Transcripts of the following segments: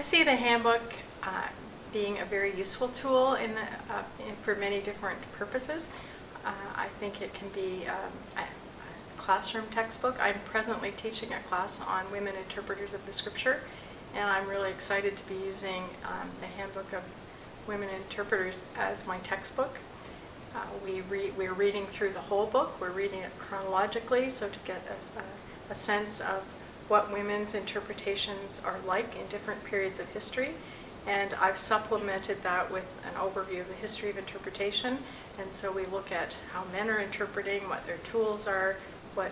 I see the handbook being a very useful tool for many different purposes. I think it can be a classroom textbook. I'm presently teaching a class on women interpreters of the scripture, and I'm really excited to be using the Handbook of Women Interpreters as my textbook. We're reading through the whole book. We're reading it chronologically, so to get a sense of what women's interpretations are like in different periods of history. And I've supplemented that with an overview of the history of interpretation. And so we look at how men are interpreting, what their tools are, what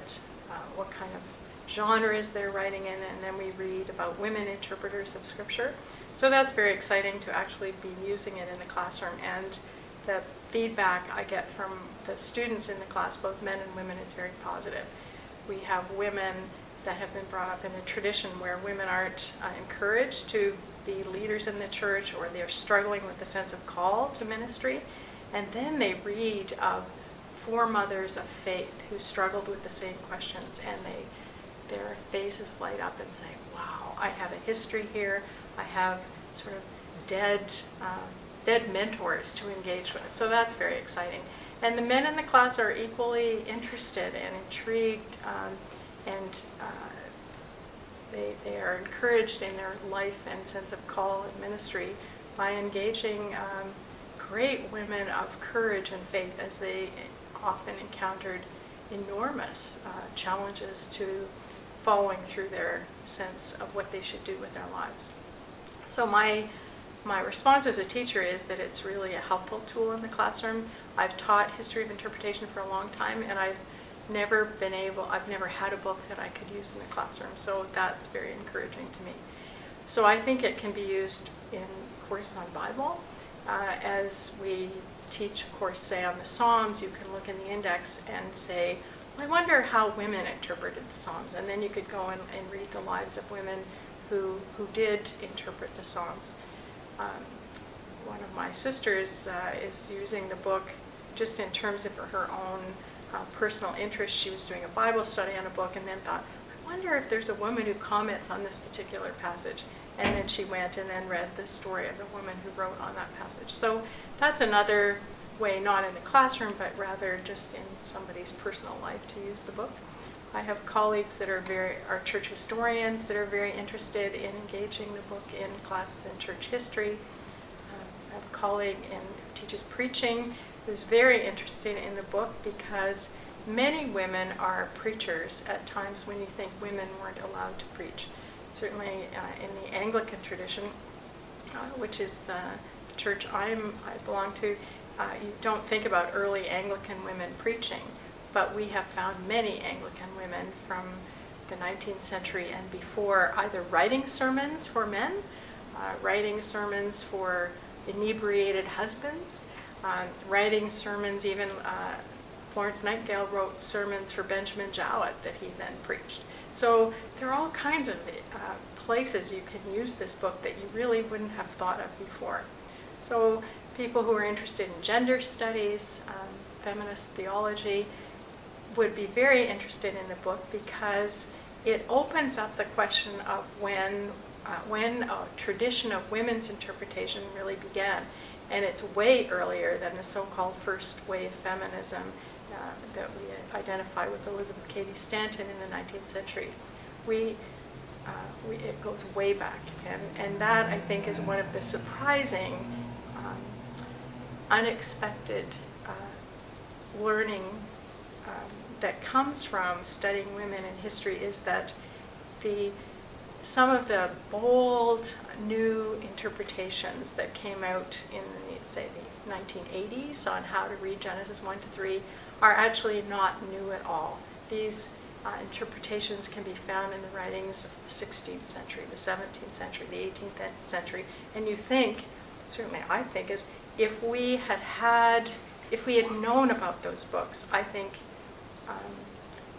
kind of genres they're writing in, and then we read about women interpreters of scripture. So that's very exciting to actually be using it in the classroom. And the feedback I get from the students in the class, both men and women, is very positive. We have women that have been brought up in a tradition where women aren't encouraged to be leaders in the church, or they're struggling with the sense of call to ministry. And then they read of foremothers of faith who struggled with the same questions, and their faces light up and say, wow, I have a history here. I have sort of dead mentors to engage with. So that's very exciting. And the men in the class are equally interested and intrigued, and they are encouraged in their life and sense of call and ministry by engaging great women of courage and faith, as they often encountered enormous challenges to following through their sense of what they should do with their lives. So my response as a teacher is that it's really a helpful tool in the classroom. I've taught history of interpretation for a long time, and I've never had a book that I could use in the classroom, so that's very encouraging to me. So I think it can be used in courses on Bible. As we teach a course, say, on the Psalms, you can look in the index and say, I wonder how women interpreted the Psalms. And then you could go and read the lives of women who did interpret the Psalms. One of my sisters is using the book just in terms of her own personal interest. She was doing a Bible study on a book and then thought, I wonder if there's a woman who comments on this particular passage. And then she went and then read the story of the woman who wrote on that passage. So that's another way, not in the classroom, but rather just in somebody's personal life, to use the book. I have colleagues that are church historians that are very interested in engaging the book in classes in church history. I have a colleague who teaches preaching who's very interested in the book, because many women are preachers at times when you think women weren't allowed to preach. Certainly in the Anglican tradition, which is the church I belong to, you don't think about early Anglican women preaching, but we have found many Anglican women from the 19th century and before, either writing sermons for men, writing sermons for inebriated husbands, writing sermons, even Florence Nightingale wrote sermons for Benjamin Jowett that he then preached. So there are all kinds of places you can use this book that you really wouldn't have thought of before. So people who are interested in gender studies, feminist theology, would be very interested in the book, because it opens up the question of when a tradition of women's interpretation really began. And it's way earlier than the so-called first wave feminism that we identify with Elizabeth Cady Stanton in the 19th century. It goes way back, and that, I think, is one of the surprising, unexpected learning that comes from studying women in history, is that some of the bold new interpretations that came out in the 1980s on how to read Genesis 1-3 are actually not new at all. These interpretations can be found in the writings of the 16th century, the 17th century, the 18th century, and you think, certainly I think, is if we had known about those books, I think,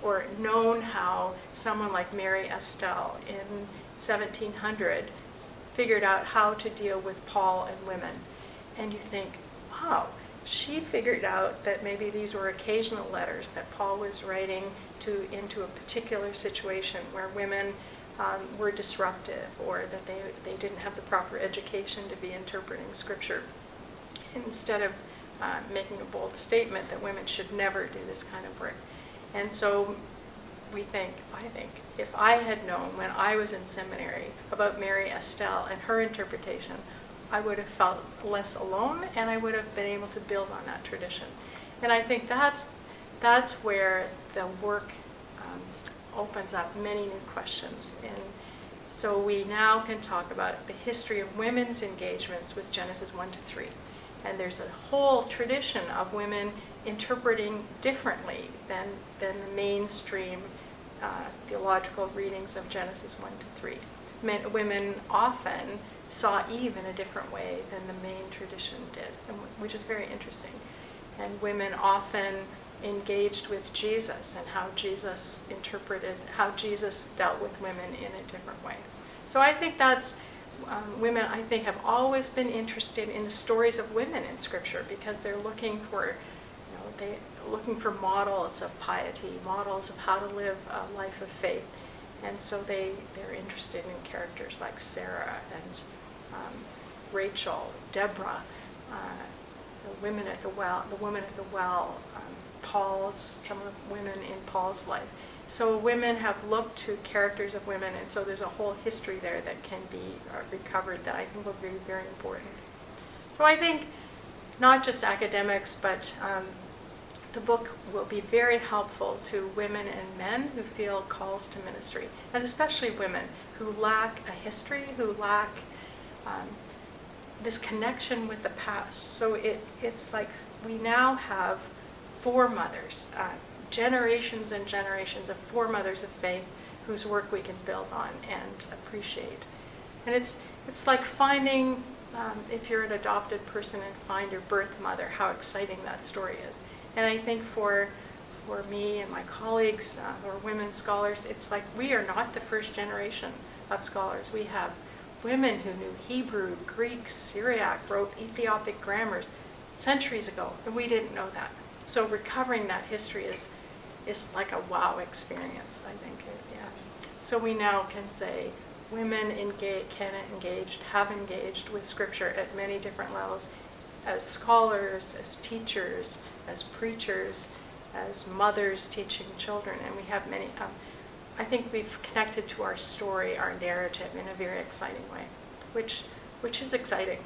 or known how someone like Mary Estelle in 1700 figured out how to deal with Paul and women, and you think, wow, she figured out that maybe these were occasional letters that Paul was writing into a particular situation where women were disruptive, or that they didn't have the proper education to be interpreting Scripture. Instead of making a bold statement that women should never do this kind of work. And so I think, if I had known when I was in seminary about Mary Estelle and her interpretation, I would have felt less alone, and I would have been able to build on that tradition. And I think that's where the work opens up many new questions. And so we now can talk about the history of women's engagements with Genesis 1 to 3. And there's a whole tradition of women interpreting differently than the mainstream theological readings of Genesis 1 to 3. Women often saw Eve in a different way than the main tradition did, which is very interesting. And women often engaged with Jesus and how Jesus dealt with women in a different way. So I think that's women, I think, have always been interested in the stories of women in Scripture, because they're looking for, looking for models of piety, models of how to live a life of faith. And so they're interested in characters like Sarah and Rachel, Deborah, the women at the woman at the well, some of the women in Paul's life. So women have looked to characters of women, and so there's a whole history there that can be recovered that I think will be very important. So I think not just academics, but the book will be very helpful to women and men who feel calls to ministry, and especially women who lack a history, who lack this connection with the past. So it's like we now have foremothers, generations and generations of foremothers of faith whose work we can build on and appreciate. And it's like finding, if you're an adopted person, and find your birth mother, how exciting that story is. And I think for me and my colleagues who are women scholars, it's like we are not the first generation of scholars. We have women who knew Hebrew, Greek, Syriac, wrote Ethiopic grammars centuries ago, and we didn't know that. So recovering that history is like a wow experience, I think. Yeah. So we now can say women have engaged with Scripture at many different levels, as scholars, as teachers, as preachers, as mothers teaching children, and we have many. I think we've connected to our story, our narrative, in a very exciting way, which is exciting.